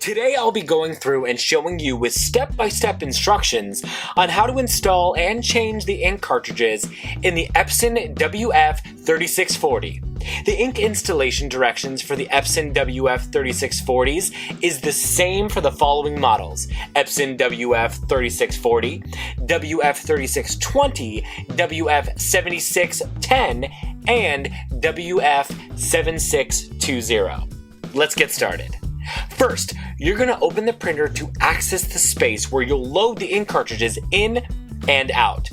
Today I'll be going through and showing you with step-by-step instructions on how to install and change the ink cartridges in the Epson WF-3640. The ink installation directions for the Epson WF-3640s is the same for the following models: Epson WF-3640, WF-3620, WF-7610, and WF-7620. Let's get started. First, you're going to open the printer to access the space where you'll load the ink cartridges in and out.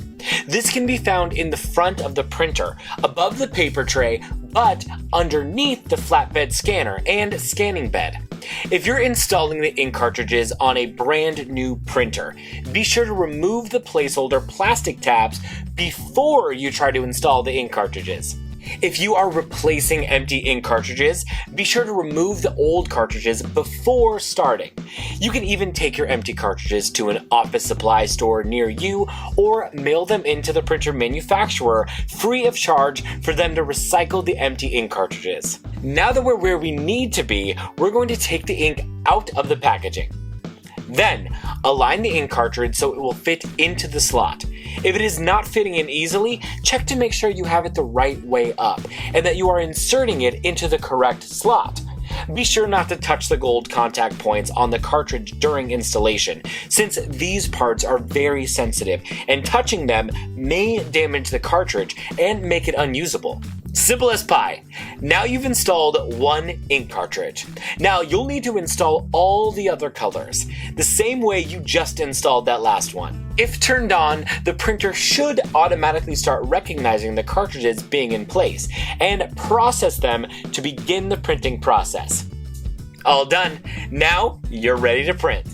This can be found in the front of the printer, above the paper tray, but underneath the flatbed scanner and scanning bed. If you're installing the ink cartridges on a brand new printer, be sure to remove the placeholder plastic tabs before you try to install the ink cartridges. If you are replacing empty ink cartridges, be sure to remove the old cartridges before starting. You can even take your empty cartridges to an office supply store near you or mail them into the printer manufacturer free of charge for them to recycle the empty ink cartridges. Now that we're where we need to be, we're going to take the ink out of the packaging. Then, align the ink cartridge so it will fit into the slot. If it is not fitting in easily, check to make sure you have it the right way up and that you are inserting it into the correct slot. Be sure not to touch the gold contact points on the cartridge during installation, since these parts are very sensitive and touching them may damage the cartridge and make it unusable. Simple as pie. Now you've installed one ink cartridge. Now you'll need to install all the other colors, the same way you just installed that last one. If turned on, the printer should automatically start recognizing the cartridges being in place and process them to begin the printing process. All done. Now you're ready to print.